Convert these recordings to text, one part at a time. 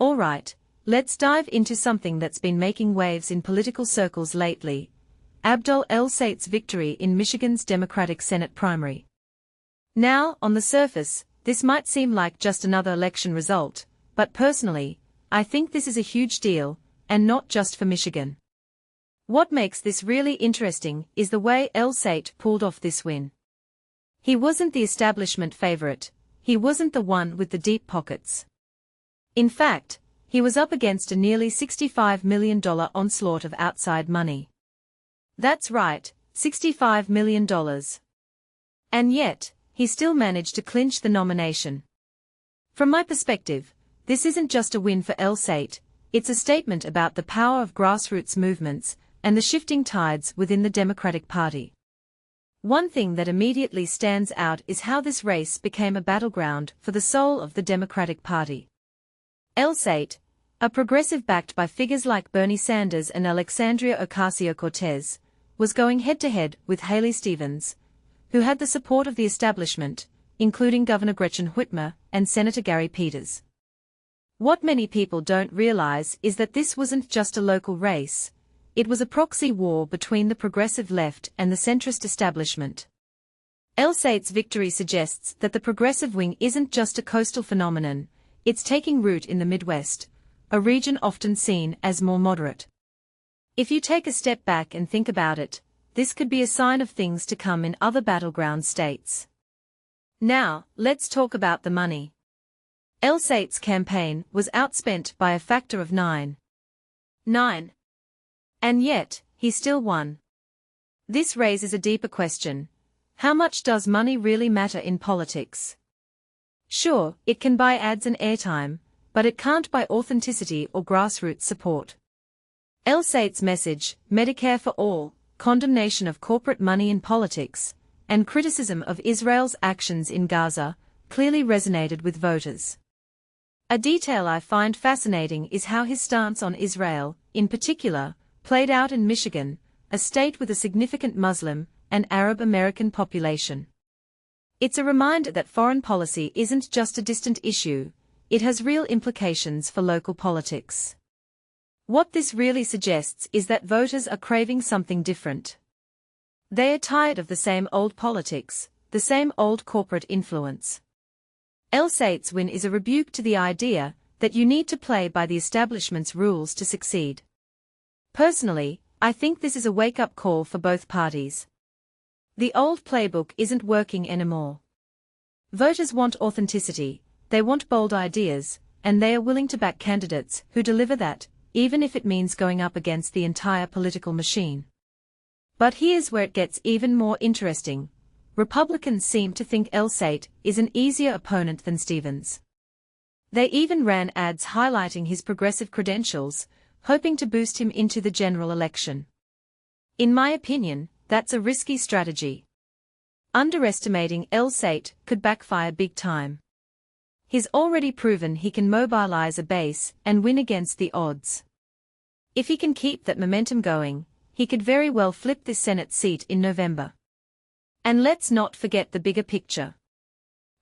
Alright, let's dive into something that's been making waves in political circles lately. Abdul El-Sayed's victory in Michigan's Democratic Senate primary. Now, on the surface, this might seem like just another election result, but personally, I think this is a huge deal, and not just for Michigan. What makes this really interesting is the way El-Sayed pulled off this win. He wasn't the establishment favorite, he wasn't the one with the deep pockets. In fact, he was up against a nearly $65 million onslaught of outside money. That's right, $65 million. And yet, he still managed to clinch the nomination. From my perspective, this isn't just a win for El-Sayed, it's a statement about the power of grassroots movements and the shifting tides within the Democratic Party. One thing that immediately stands out is how this race became a battleground for the soul of the Democratic Party. El-Sayed, a progressive backed by figures like Bernie Sanders and Alexandria Ocasio-Cortez, was going head-to-head with Haley Stevens, who had the support of the establishment, including Governor Gretchen Whitmer and Senator Gary Peters. What many people don't realize is that this wasn't just a local race, it was a proxy war between the progressive left and the centrist establishment. El-Sayed's victory suggests that the progressive wing isn't just a coastal phenomenon, it's taking root in the Midwest, a region often seen as more moderate. If you take a step back and think about it, this could be a sign of things to come in other battleground states. Now, let's talk about the money. El-Sayed's campaign was outspent by a factor of 9. And yet, he still won. This raises a deeper question. How much does money really matter in politics? Sure, it can buy ads and airtime, but it can't buy authenticity or grassroots support. El-Sayed's message, Medicare for all, condemnation of corporate money in politics, and criticism of Israel's actions in Gaza, clearly resonated with voters. A detail I find fascinating is how his stance on Israel, in particular, played out in Michigan, a state with a significant Muslim and Arab American population. It's a reminder that foreign policy isn't just a distant issue, it has real implications for local politics. What this really suggests is that voters are craving something different. They are tired of the same old politics, the same old corporate influence. El-Sayed's win is a rebuke to the idea that you need to play by the establishment's rules to succeed. Personally, I think this is a wake-up call for both parties. The old playbook isn't working anymore. Voters want authenticity, they want bold ideas, and they are willing to back candidates who deliver that, even if it means going up against the entire political machine. But here's where it gets even more interesting. Republicans seem to think El-Sayed is an easier opponent than Stevens. They even ran ads highlighting his progressive credentials, hoping to boost him into the general election. In my opinion, that's a risky strategy. Underestimating El-Sayed could backfire big time. He's already proven he can mobilize a base and win against the odds. If he can keep that momentum going, he could very well flip this Senate seat in November. And let's not forget the bigger picture.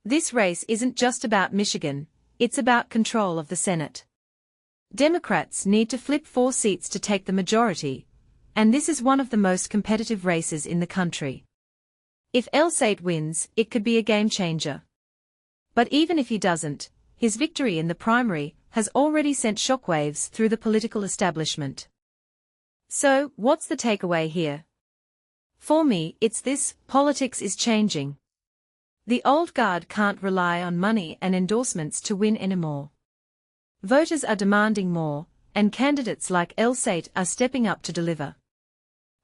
This race isn't just about Michigan, it's about control of the Senate. Democrats need to flip 4 seats to take the majority, and this is one of the most competitive races in the country. If El-Sayed wins, it could be a game changer. But even if he doesn't, his victory in the primary has already sent shockwaves through the political establishment. So, what's the takeaway here? For me, it's this: politics is changing. The old guard can't rely on money and endorsements to win anymore. Voters are demanding more, and candidates like El-Sayed are stepping up to deliver.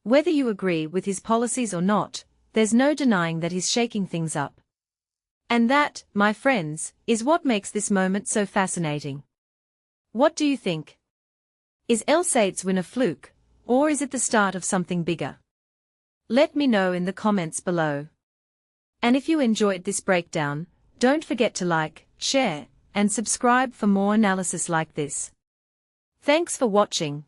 Whether you agree with his policies or not, there's no denying that he's shaking things up. And that, my friends, is what makes this moment so fascinating. What do you think? Is El-Sayed's win a fluke, or is it the start of something bigger? Let me know in the comments below. And if you enjoyed this breakdown, don't forget to like, share, and subscribe for more analysis like this. Thanks for watching.